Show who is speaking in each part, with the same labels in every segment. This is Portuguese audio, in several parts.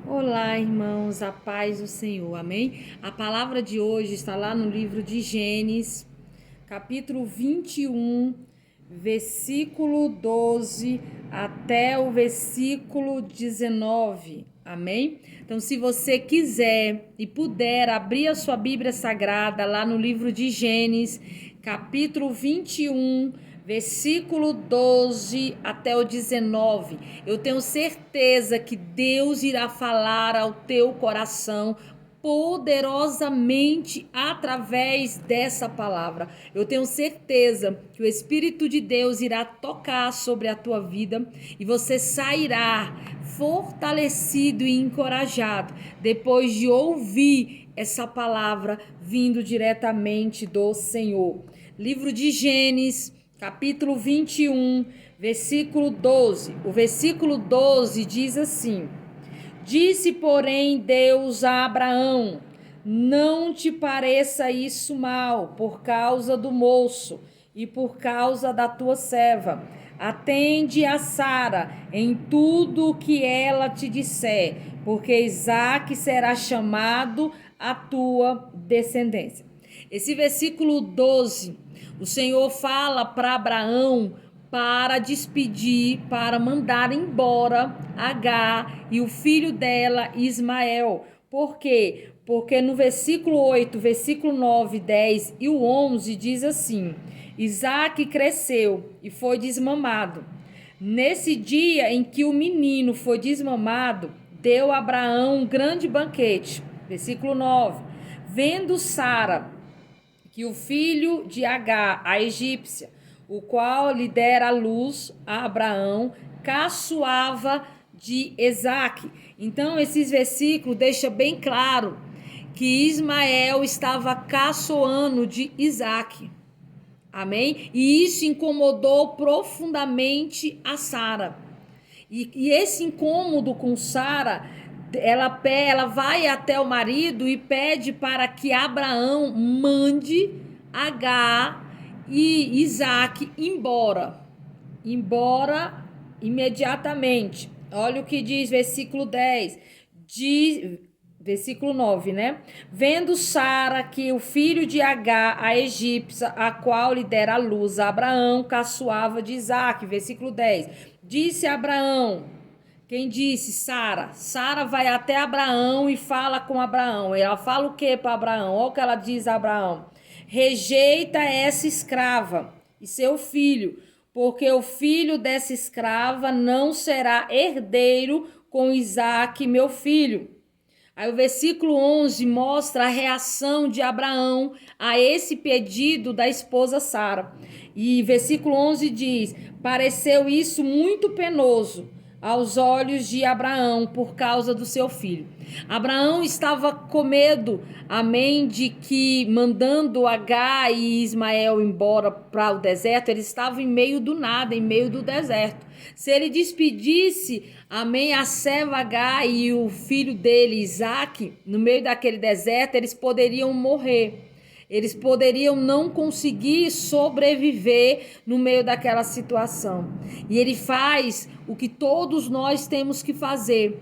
Speaker 1: Olá, irmãos, a paz do Senhor, amém? A palavra de hoje está lá no livro de Gênesis, capítulo 21, versículo 12 até o versículo 19, amém? Então, se você quiser e puder abrir a sua Bíblia Sagrada lá no livro de Gênesis, capítulo 21, versículo 12 até o 19. Eu tenho certeza que Deus irá falar ao teu coração poderosamente através dessa palavra. Eu tenho certeza que o Espírito de Deus irá tocar sobre a tua vida e você sairá fortalecido e encorajado depois de ouvir essa palavra vindo diretamente do Senhor. Livro de Gênesis, capítulo 21, versículo 12. O versículo 12 diz assim: Disse, porém, Deus a Abraão: Não te pareça isso mal por causa do moço e por causa da tua serva. Atende a Sara em tudo o que ela te disser, porque Isaque será chamado a tua descendência. Esse versículo 12, o Senhor fala para Abraão para despedir, para mandar embora Agar e o filho dela, Ismael. Por quê? Porque no versículo 8, versículo 9, 10 e o 11 diz assim: Isaque cresceu e foi desmamado. Nesse dia em que o menino foi desmamado, deu a Abraão um grande banquete. Versículo 9. Vendo Sara que o filho de Agar, a egípcia, o qual lhe dera a luz a Abraão, caçoava de Isaque. Então, esses versículos deixam bem claro que Ismael estava caçoando de Isaque. Amém? E isso incomodou profundamente a Sara. E esse incômodo com Sara, ela vai até o marido e pede para que Abraão mande Agar e Isaque embora imediatamente. Olha o que diz versículo 10, versículo 9, né? Vendo Sara que o filho de Agar, a egípcia, a qual lhe dera a luz a Abraão, caçoava de Isaque. Versículo 10. Disse Abraão, quem disse? Sara. Sara vai até Abraão e fala com Abraão. Ela fala o que para Abraão? Olha o que ela diz a Abraão: rejeita essa escrava e seu filho, porque o filho dessa escrava não será herdeiro com Isaque, meu filho. Aí o versículo 11 mostra a reação de Abraão a esse pedido da esposa Sara. E versículo 11 diz: pareceu isso muito penoso aos olhos de Abraão por causa do seu filho. Abraão estava com medo, amém, de que mandando Agar e Ismael embora para o deserto, ele estava em meio do nada, em meio do deserto. Se ele despedisse, amém, a serva Agar e o filho dele, Isaque, no meio daquele deserto, eles poderiam morrer. Eles poderiam não conseguir sobreviver no meio daquela situação. E ele faz o que todos nós temos que fazer.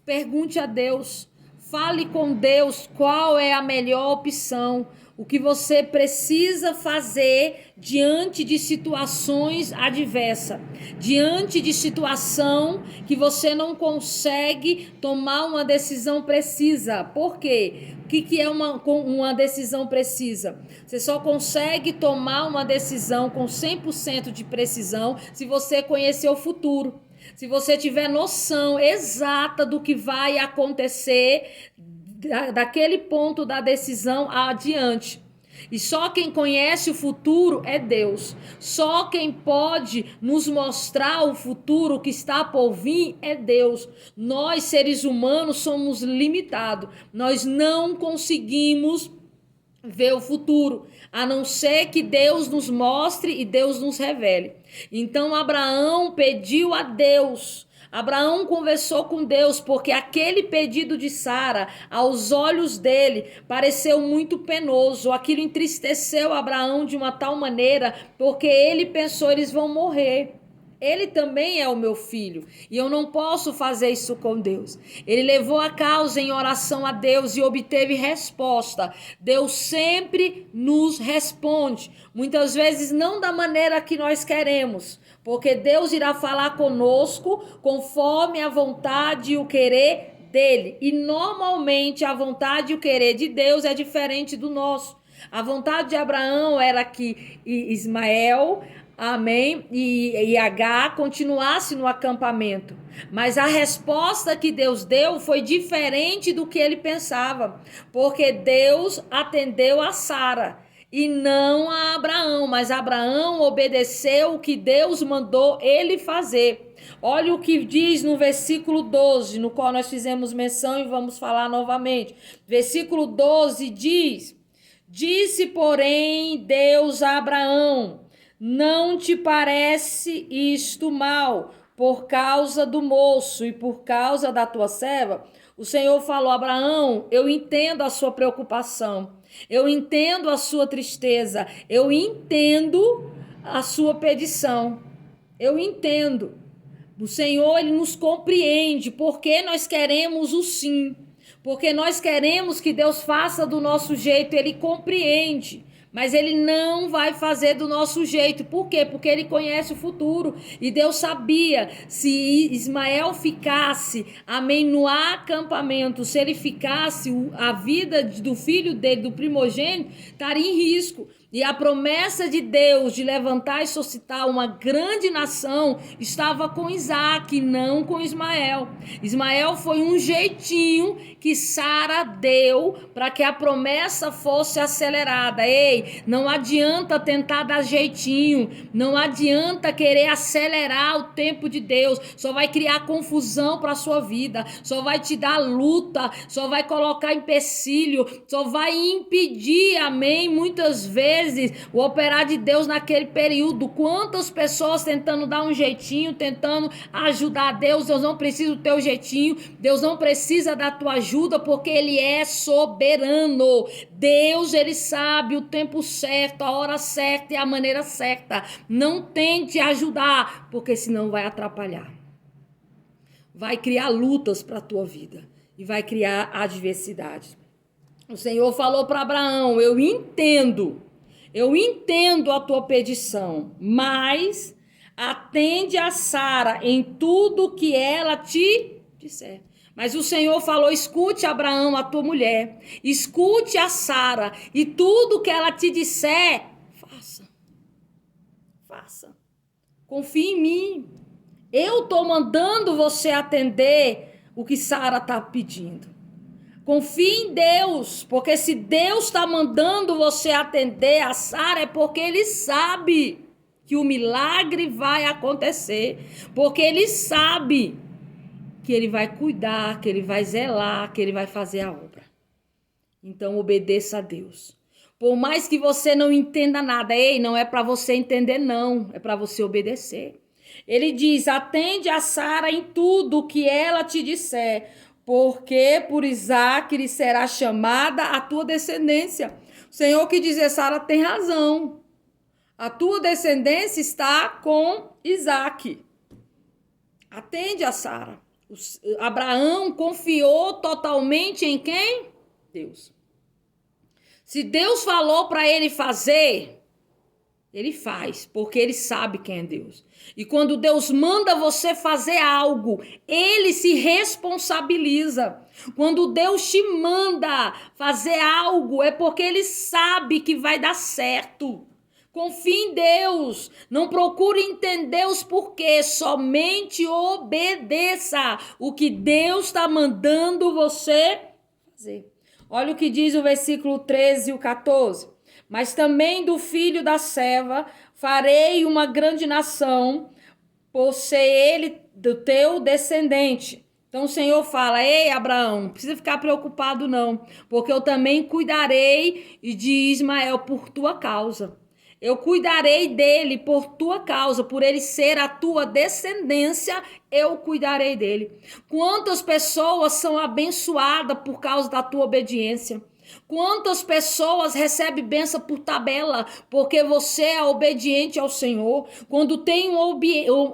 Speaker 1: Pergunte a Deus, fale com Deus qual é a melhor opção, o que você precisa fazer diante de situações adversas, diante de situação que você não consegue tomar uma decisão precisa. Por quê? O que é uma decisão precisa? Você só consegue tomar uma decisão com 100% de precisão se você conhecer o futuro. Se você tiver noção exata do que vai acontecer daquele ponto da decisão adiante. E só quem conhece o futuro é Deus. Só quem pode nos mostrar o futuro que está por vir é Deus. Nós, seres humanos, somos limitados. Nós não conseguimos ver o futuro, a não ser que Deus nos mostre e Deus nos revele. Então Abraão pediu a Deus, Abraão conversou com Deus, porque aquele pedido de Sara, aos olhos dele, pareceu muito penoso. Aquilo entristeceu Abraão de uma tal maneira, porque ele pensou, eles vão morrer. Ele também é o meu filho e eu não posso fazer isso com Deus. Ele levou a causa em oração a Deus e obteve resposta. Deus sempre nos responde, muitas vezes não da maneira que nós queremos, porque Deus irá falar conosco conforme a vontade e o querer dele. E normalmente a vontade e o querer de Deus é diferente do nosso. A vontade de Abraão era que Ismael, amém, e Agar continuasse no acampamento. Mas a resposta que Deus deu foi diferente do que ele pensava, porque Deus atendeu a Sara e não a Abraão, mas Abraão obedeceu o que Deus mandou ele fazer. Olha o que diz no versículo 12, no qual nós fizemos menção e vamos falar novamente. Versículo 12 diz: disse, porém, Deus a Abraão: não te parece isto mal, por causa do moço e por causa da tua serva? O Senhor falou: Abraão, eu entendo a sua preocupação, eu entendo a sua tristeza, eu entendo a sua petição, eu entendo. O Senhor, ele nos compreende, porque nós queremos o sim, porque nós queremos que Deus faça do nosso jeito. Ele compreende, mas ele não vai fazer do nosso jeito. Por quê? Porque ele conhece o futuro. E Deus sabia, se Ismael ficasse, amém, no acampamento, se ele ficasse, a vida do filho dele, do primogênito, estaria em risco. E a promessa de Deus de levantar e suscitar uma grande nação estava com Isaac, não com Ismael. Ismael foi um jeitinho que Sara deu para que a promessa fosse acelerada. Ei, não adianta tentar dar jeitinho, não adianta querer acelerar o tempo de Deus, só vai criar confusão para a sua vida, só vai te dar luta, só vai colocar empecilho, só vai impedir, amém, muitas vezes o operar de Deus naquele período. Quantas pessoas tentando dar um jeitinho, tentando ajudar Deus. Deus não precisa do teu jeitinho, Deus não precisa da tua ajuda, porque ele é soberano. Deus, ele sabe o tempo certo, a hora certa e a maneira certa. Não tente ajudar, porque senão vai atrapalhar, vai criar lutas para a tua vida e vai criar adversidade. O Senhor falou para Abraão: eu entendo a tua petição, mas atende a Sara em tudo que ela te disser. Mas o Senhor falou: escute, Abraão, a tua mulher, escute a Sara, e tudo que ela te disser, faça. Confie em mim. Eu estou mandando você atender o que Sara está pedindo. Confie em Deus, porque se Deus está mandando você atender a Sara, é porque ele sabe que o milagre vai acontecer, porque ele sabe que ele vai cuidar, que ele vai zelar, que ele vai fazer a obra. Então obedeça a Deus. Por mais que você não entenda nada, não é para você entender, não, é para você obedecer. Ele diz: atende a Sara em tudo que ela te disser, porque por Isaac lhe será chamada a tua descendência. O Senhor que diz: Sara tem razão. A tua descendência está com Isaac. Atende a Sara. Abraão confiou totalmente em quem? Deus. Se Deus falou para ele fazer, ele faz, porque ele sabe quem é Deus. E quando Deus manda você fazer algo, ele se responsabiliza. Quando Deus te manda fazer algo, é porque ele sabe que vai dar certo. Confie em Deus. Não procure entender os porquês. Somente obedeça o que Deus está mandando você fazer. Olha o que diz o versículo 13 e o 14. Mas também do filho da serva farei uma grande nação, por ser ele do teu descendente. Então o Senhor fala: ei, Abraão, não precisa ficar preocupado não, porque eu também cuidarei de Ismael por tua causa. Eu cuidarei dele por tua causa, por ele ser a tua descendência, eu cuidarei dele. Quantas pessoas são abençoadas por causa da tua obediência? Quantas pessoas recebem bênção por tabela, porque você é obediente ao Senhor? Quando tem um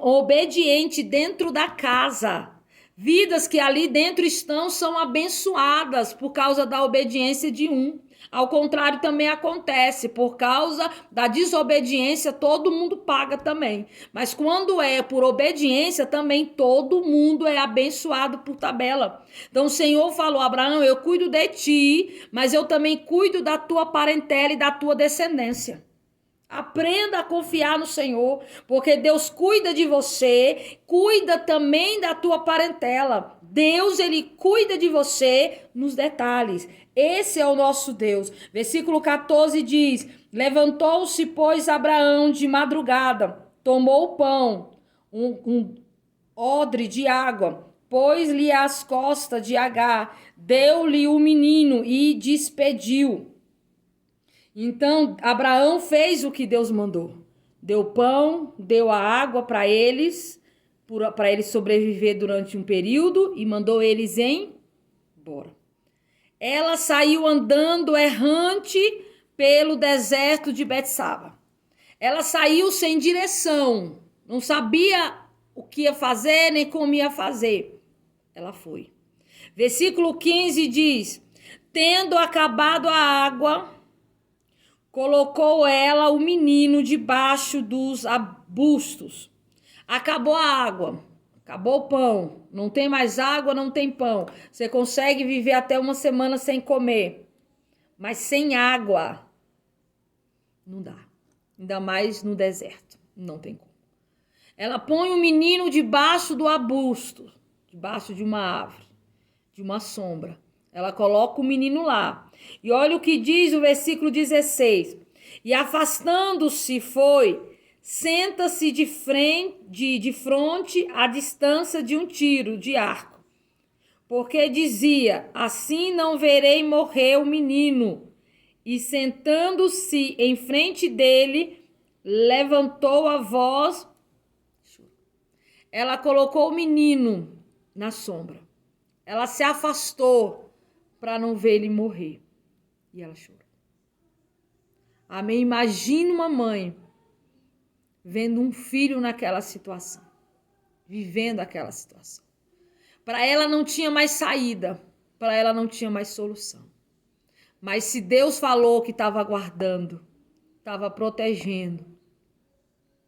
Speaker 1: obediente dentro da casa, vidas que ali dentro estão são abençoadas por causa da obediência de um. Ao contrário, também acontece, por causa da desobediência, todo mundo paga também. Mas quando é por obediência, também todo mundo é abençoado por tabela. Então o Senhor falou: Abraão, eu cuido de ti, mas eu também cuido da tua parentela e da tua descendência. Aprenda a confiar no Senhor, porque Deus cuida de você, cuida também da tua parentela. Deus, ele cuida de você nos detalhes. Esse é o nosso Deus. Versículo 14 diz: levantou-se, pois, Abraão de madrugada, tomou o pão, um odre de água, pôs-lhe às costas de Agar, deu-lhe o menino e despediu. Então, Abraão fez o que Deus mandou. Deu pão, deu a água para eles sobreviver durante um período e mandou eles embora. Ela saiu andando errante pelo deserto de Betsaba. Ela saiu sem direção, não sabia o que ia fazer nem como ia fazer. Ela foi. Versículo 15 diz: tendo acabado a água, colocou ela o menino debaixo dos arbustos. Acabou a água, acabou o pão. Não tem mais água, não tem pão. Você consegue viver até uma semana sem comer. Mas sem água, não dá. Ainda mais no deserto. Não tem como. Ela põe o menino debaixo do arbusto, debaixo de uma árvore, de uma sombra. Ela coloca o menino lá. E olha o que diz o versículo 16. E afastando-se foi, senta-se de fronte à distância de um tiro de arco. Porque dizia: assim não verei morrer o menino. E sentando-se em frente dele, levantou a voz. Ela colocou o menino na sombra. Ela se afastou para não ver ele morrer. E ela chorou. Amém? Imagina uma mãe vendo um filho naquela situação. Vivendo aquela situação. Para ela não tinha mais saída. Para ela não tinha mais solução. Mas se Deus falou que estava guardando, estava protegendo,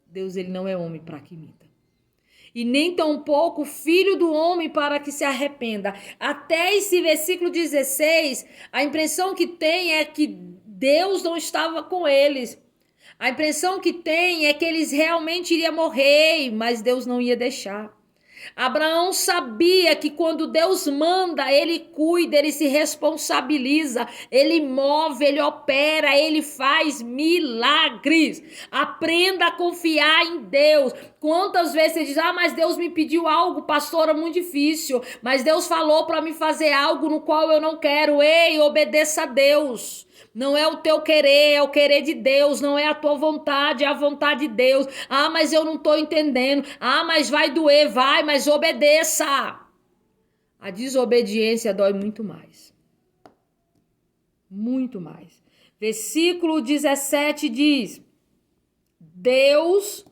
Speaker 1: Deus, ele não é homem para que minta. E nem tampouco filho do homem para que se arrependa. Até esse versículo 16, a impressão que tem é que Deus não estava com eles. A impressão que tem é que eles realmente iriam morrer, mas Deus não ia deixar. Abraão sabia que quando Deus manda, ele cuida, ele se responsabiliza, ele move, ele opera, ele faz milagres. Aprenda a confiar em Deus. Quantas vezes você diz: mas Deus me pediu algo, pastora, muito difícil, mas Deus falou para me fazer algo no qual eu não quero. Ei, obedeça a Deus. Não é o teu querer, é o querer de Deus. Não é a tua vontade, é a vontade de Deus. Mas eu não estou entendendo. Mas vai doer, vai, mas obedeça. A desobediência dói muito mais. Muito mais. Versículo 17 diz: Deus,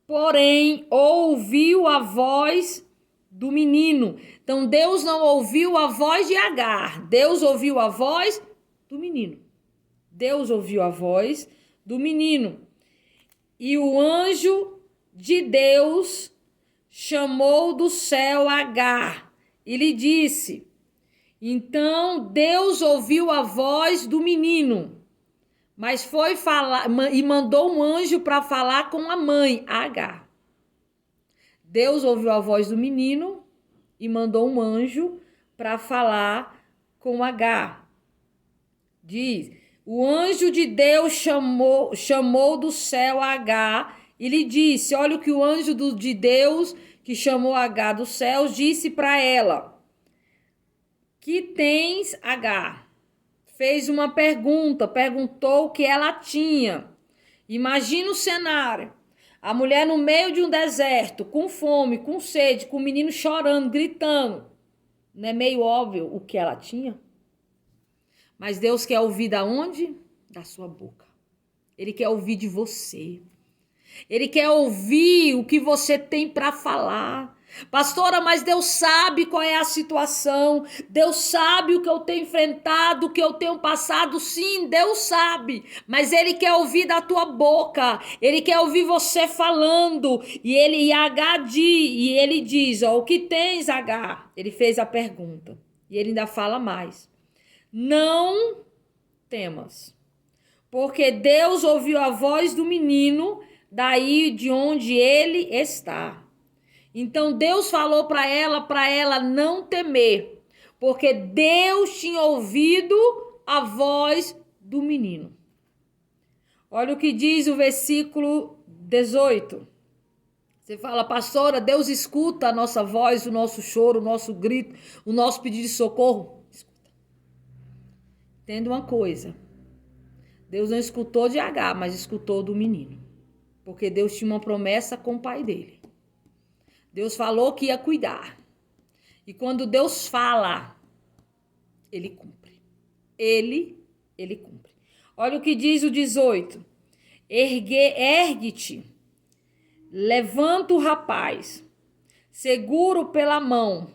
Speaker 1: porém, ouviu a voz do menino. Então, Deus não ouviu a voz de Agar. Deus ouviu a voz do menino. Deus ouviu a voz do menino. E o anjo de Deus chamou do céu Agar e lhe disse. Então Deus ouviu a voz do menino, mas foi falar e mandou um anjo para falar com a mãe, Agar. Deus ouviu a voz do menino e mandou um anjo para falar com Agar. Diz: o anjo de Deus chamou do céu Agar e lhe disse. Olha o que o anjo de Deus que chamou Agar dos céus disse para ela. Que tens, Agar? Fez uma pergunta, perguntou o que ela tinha. Imagina o cenário. A mulher no meio de um deserto, com fome, com sede, com o menino chorando, gritando. Não é meio óbvio o que ela tinha? Mas Deus quer ouvir da onde? Da sua boca. Ele quer ouvir de você. Ele quer ouvir o que você tem para falar. Pastora, mas Deus sabe qual é a situação. Deus sabe o que eu tenho enfrentado, o que eu tenho passado. Sim, Deus sabe. Mas Ele quer ouvir da tua boca. Ele quer ouvir você falando. E ele diz, ó, o que tens, Agar? Ele fez a pergunta. E ele ainda fala mais. Não temas. Porque Deus ouviu a voz do menino daí de onde ele está. Então Deus falou para ela não temer, porque Deus tinha ouvido a voz do menino. Olha o que diz o versículo 18. Você fala, pastora, Deus escuta a nossa voz, o nosso choro, o nosso grito, o nosso pedido de socorro. Escuta. Entenda uma coisa. Deus não escutou de Agar, mas escutou do menino. Porque Deus tinha uma promessa com o pai dele. Deus falou que ia cuidar. E quando Deus fala, Ele cumpre. Ele cumpre. Olha o que diz o 18. Ergue-te, levanta o rapaz, seguro pela mão,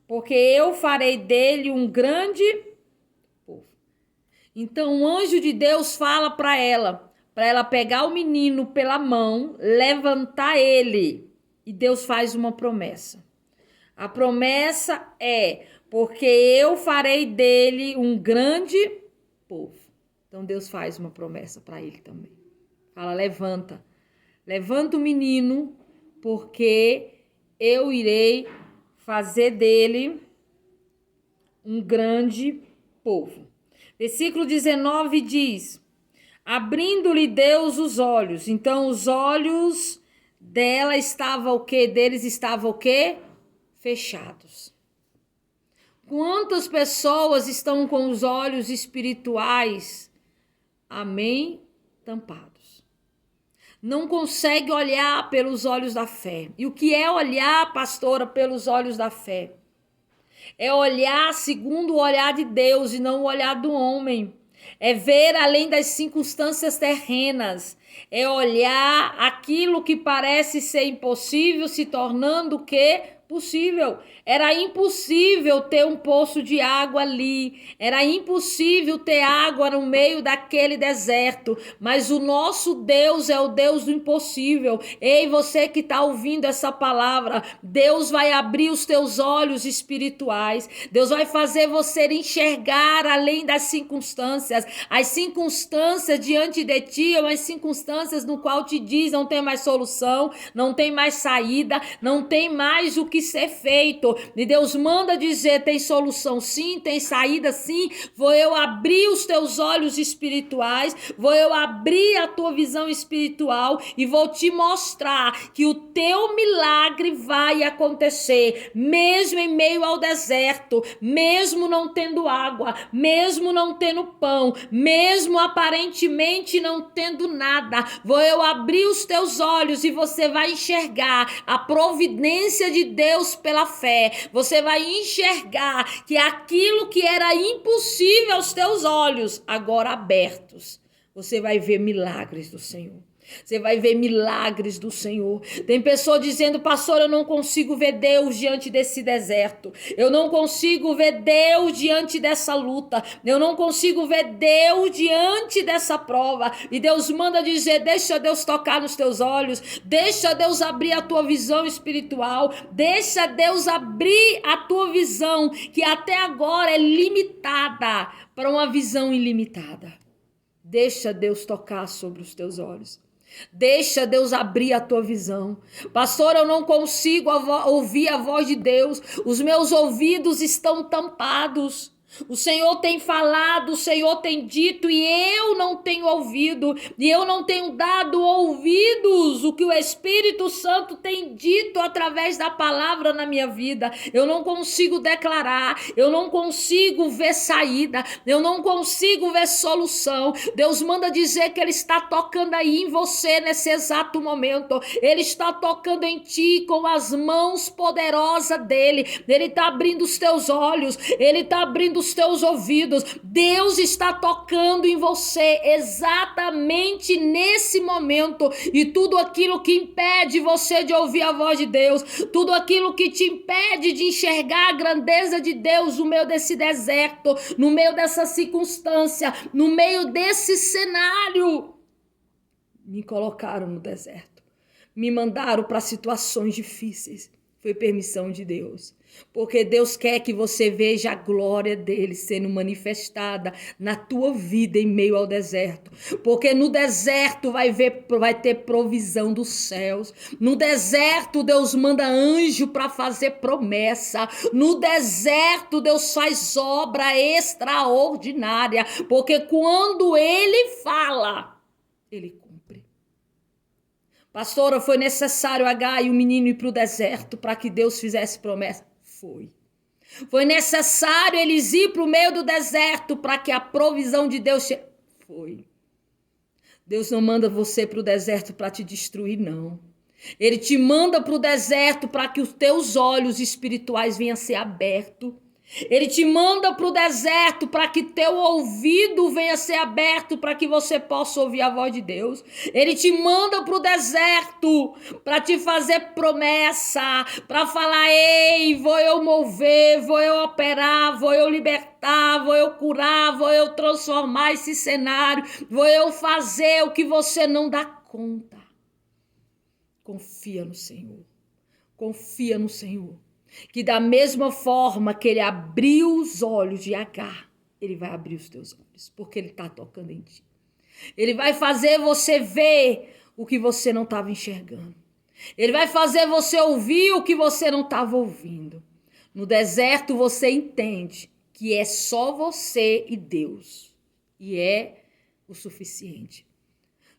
Speaker 1: porque eu farei dele um grande povo. Então o anjo de Deus fala para ela pegar o menino pela mão, levantar ele. E Deus faz uma promessa. A promessa é, porque eu farei dele um grande povo. Então Deus faz uma promessa para ele também. Fala, levanta. Levanta o menino, porque eu irei fazer dele um grande povo. Versículo 19 diz, abrindo-lhe Deus os olhos. Então os olhos dela estava o quê? Deles estava o quê? Fechados. Quantas pessoas estão com os olhos espirituais, amém, tampados? Não consegue olhar pelos olhos da fé. E o que é olhar, pastora, pelos olhos da fé? É olhar segundo o olhar de Deus e não o olhar do homem. É ver além das circunstâncias terrenas. É olhar aquilo que parece ser impossível se tornando o quê? Possível. Era impossível ter um poço de água ali. Era impossível ter água no meio daquele deserto. Mas o nosso Deus é o Deus do impossível. Ei, você que está ouvindo essa palavra, Deus vai abrir os teus olhos espirituais. Deus vai fazer você enxergar além das circunstâncias. As circunstâncias diante de ti são as circunstâncias no qual te diz não tem mais solução, não tem mais saída, não tem mais o que ser feito. E Deus manda dizer, tem solução sim, tem saída sim. Vou eu abrir os teus olhos espirituais, vou eu abrir a tua visão espiritual e vou te mostrar que o teu milagre vai acontecer, mesmo em meio ao deserto, mesmo não tendo água, mesmo não tendo pão, mesmo aparentemente não tendo nada. Vou eu abrir os teus olhos e você vai enxergar a providência de Deus pela fé. Você vai enxergar que aquilo que era impossível aos teus olhos, agora abertos, você vai ver milagres do Senhor. Você vai ver milagres do Senhor. Tem pessoa dizendo, pastor, eu não consigo ver Deus diante desse deserto. Eu não consigo ver Deus diante dessa luta. Eu não consigo ver Deus diante dessa prova. E Deus manda dizer, deixa Deus tocar nos teus olhos. Deixa Deus abrir a tua visão espiritual. Deixa Deus abrir a tua visão, que até agora é limitada, para uma visão ilimitada. Deixa Deus tocar sobre os teus olhos. Deixa Deus abrir a tua visão. Pastor, eu não consigo ouvir a voz de Deus. Os meus ouvidos estão tampados. O Senhor tem falado, o Senhor tem dito e eu não tenho ouvido. E eu não tenho dado ouvidos o que o Espírito Santo tem dito através da palavra na minha vida. Eu não consigo declarar, eu não consigo ver saída, eu não consigo ver solução. Deus manda dizer que Ele está tocando aí em você nesse exato momento. Ele está tocando em ti com as mãos poderosas dEle. Ele está abrindo os teus olhos, Ele está abrindo os teus ouvidos. Deus está tocando em você exatamente nesse momento. E tudo aquilo que impede você de ouvir a voz de Deus, tudo aquilo que te impede de enxergar a grandeza de Deus no meio desse deserto, no meio dessa circunstância, no meio desse cenário. Me colocaram no deserto, me mandaram para situações difíceis. Foi permissão de Deus. Porque Deus quer que você veja a glória dele sendo manifestada na tua vida em meio ao deserto. Porque no deserto vai ter provisão dos céus. No deserto Deus manda anjo para fazer promessa. No deserto Deus faz obra extraordinária. Porque quando ele fala, ele cumpre. Pastora, foi necessário Agar e o menino ir para o deserto para que Deus fizesse promessa? Foi. Foi necessário eles ir para o meio do deserto para que a provisão de Deus chegue? Foi. Deus não manda você para o deserto para te destruir, não. Ele te manda para o deserto para que os teus olhos espirituais venham a ser abertos. Ele te manda para o deserto para que teu ouvido venha a ser aberto para que você possa ouvir a voz de Deus. Ele te manda para o deserto para te fazer promessa, para falar, ei, vou eu mover, vou eu operar, vou eu libertar, vou eu curar, vou eu transformar esse cenário, vou eu fazer o que você não dá conta. Confia no Senhor. Confia no Senhor. Que da mesma forma que ele abriu os olhos de Agar, ele vai abrir os teus olhos, porque ele está tocando em ti. Ele vai fazer você ver o que você não estava enxergando. Ele vai fazer você ouvir o que você não estava ouvindo. No deserto você entende que é só você e Deus. E é o suficiente.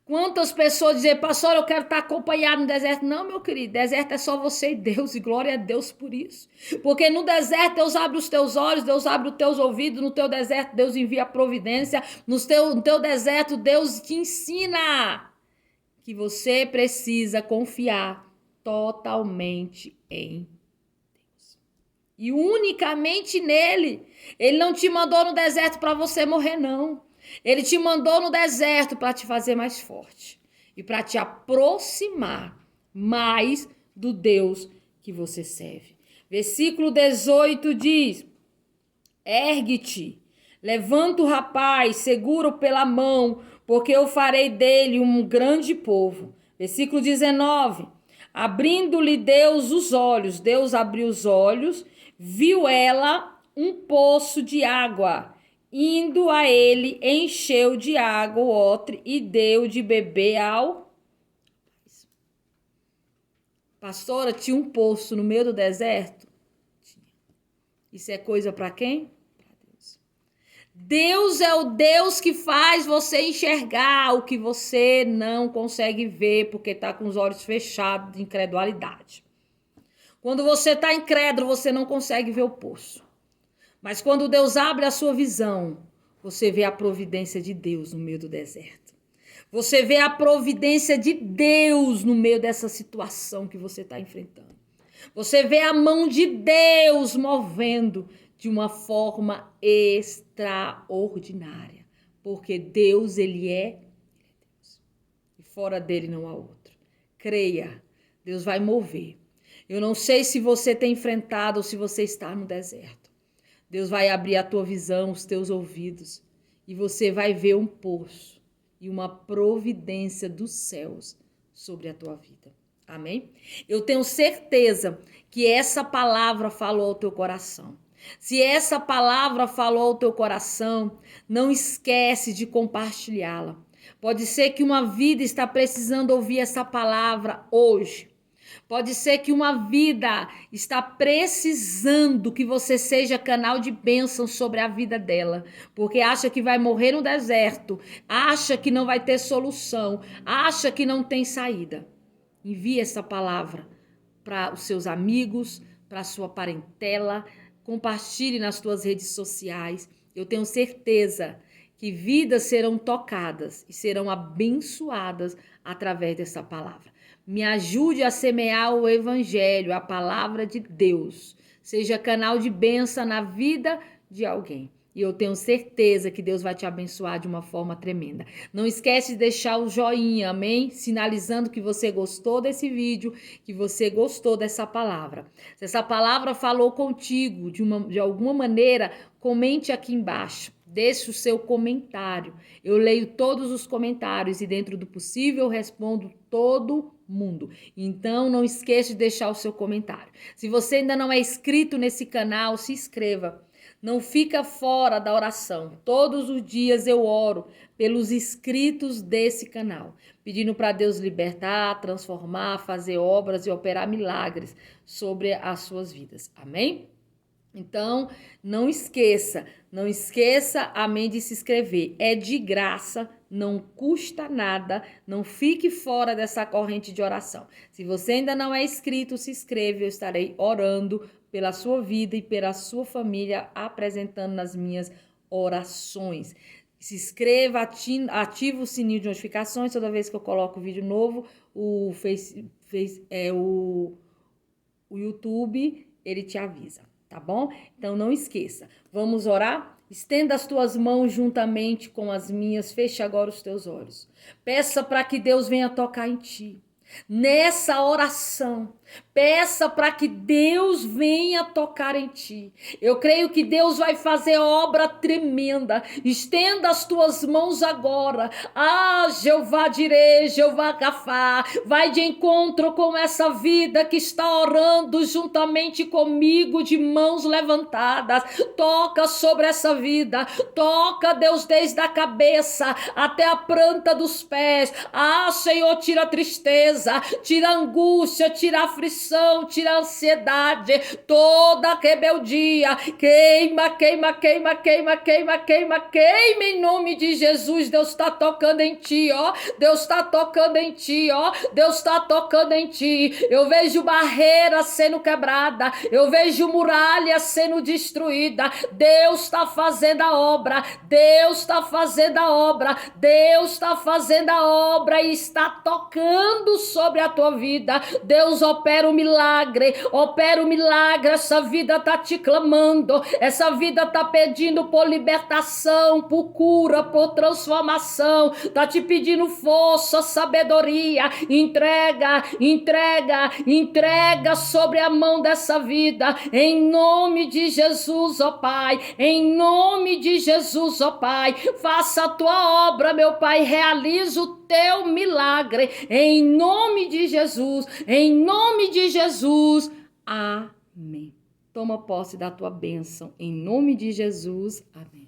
Speaker 1: Quantas pessoas dizem, pastor, eu quero estar acompanhado no deserto. Não, meu querido, deserto é só você e Deus, e glória a Deus por isso. Porque no deserto Deus abre os teus olhos, Deus abre os teus ouvidos, no teu deserto Deus envia a providência, no teu deserto Deus te ensina que você precisa confiar totalmente em Deus. E unicamente nele. Ele não te mandou no deserto para você morrer, não. Ele te mandou no deserto para te fazer mais forte e para te aproximar mais do Deus que você serve. Versículo 18 diz: ergue-te, levanta o rapaz, segura-o pela mão, porque eu farei dele um grande povo. Versículo 19: abrindo-lhe Deus os olhos, Deus abriu os olhos, viu ela um poço de água. Indo a ele, encheu de água o odre e deu de beber ao... Pastora, tinha um poço no meio do deserto? Tinha. Isso é coisa para quem? Para Deus. Deus é o Deus que faz você enxergar o que você não consegue ver porque está com os olhos fechados de incredulidade. Quando você está incrédulo, você não consegue ver o poço. Mas quando Deus abre a sua visão, você vê a providência de Deus no meio do deserto. Você vê a providência de Deus no meio dessa situação que você está enfrentando. Você vê a mão de Deus movendo de uma forma extraordinária. Porque Deus, ele é Deus. E fora dele não há outro. Creia, Deus vai mover. Eu não sei se você tem enfrentado ou se você está no deserto. Deus vai abrir a tua visão, os teus ouvidos, e você vai ver um poço e uma providência dos céus sobre a tua vida. Amém? Eu tenho certeza que essa palavra falou ao teu coração. Se essa palavra falou ao teu coração, não esquece de compartilhá-la. Pode ser que uma vida está precisando ouvir essa palavra hoje. Pode ser que uma vida está precisando que você seja canal de bênção sobre a vida dela, porque acha que vai morrer no deserto, acha que não vai ter solução, acha que não tem saída. Envie essa palavra para os seus amigos, para a sua parentela, compartilhe nas suas redes sociais. Eu tenho certeza que vidas serão tocadas e serão abençoadas através dessa palavra. Me ajude a semear o evangelho, a palavra de Deus. Seja canal de bênção na vida de alguém. E eu tenho certeza que Deus vai te abençoar de uma forma tremenda. Não esquece de deixar o joinha, amém? Sinalizando que você gostou desse vídeo, que você gostou dessa palavra. Se essa palavra falou contigo de alguma maneira, comente aqui embaixo. Deixe o seu comentário. Eu leio todos os comentários e dentro do possível eu respondo todo mundo. Então não esqueça de deixar o seu comentário. Se você ainda não é inscrito nesse canal, se inscreva. Não fica fora da oração. Todos os dias eu oro pelos inscritos desse canal, pedindo para Deus libertar, transformar, fazer obras e operar milagres sobre as suas vidas. Amém? Então, não esqueça, amém, de se inscrever. É de graça, não custa nada, não fique fora dessa corrente de oração. Se você ainda não é inscrito, se inscreve, eu estarei orando pela sua vida e pela sua família, apresentando nas minhas orações. Se inscreva, ativa o sininho de notificações, toda vez que eu coloco vídeo novo, o YouTube, ele te avisa. Tá bom? Então não esqueça. Vamos orar? Estenda as tuas mãos juntamente com as minhas. Feche agora os teus olhos. Peça para que Deus venha tocar em ti. Nessa oração, peça para que Deus venha tocar em ti. Eu creio que Deus vai fazer obra tremenda. Estenda as tuas mãos agora. Ah, Jeová Dirê, Jeová Gafá, vai de encontro com essa vida que está orando juntamente comigo de mãos levantadas. Toca sobre essa vida. Toca, Deus, desde a cabeça até a planta dos pés. Ah, Senhor, tira a tristeza, tira a angústia, tira a aflição, tira a ansiedade, toda a rebeldia, queima, queima, queima, queima, queima, queima, queima em nome de Jesus. Deus está tocando em ti, ó, Deus está tocando em ti, ó, Deus está tocando em ti. Eu vejo barreira sendo quebrada, eu vejo muralha sendo destruída. Deus está fazendo a obra, Deus está fazendo a obra, Deus está fazendo a obra e está tocando sobre a tua vida. Deus opera o milagre, essa vida tá te clamando, essa vida tá pedindo por libertação, por cura, por transformação, tá te pedindo força, sabedoria. Entrega, entrega, entrega sobre a mão dessa vida, em nome de Jesus, ó Pai, em nome de Jesus, ó Pai. Faça a tua obra, meu Pai, realiza o teu milagre, em nome de Jesus, em nome de Jesus, amém. Toma posse da tua bênção, em nome de Jesus, amém.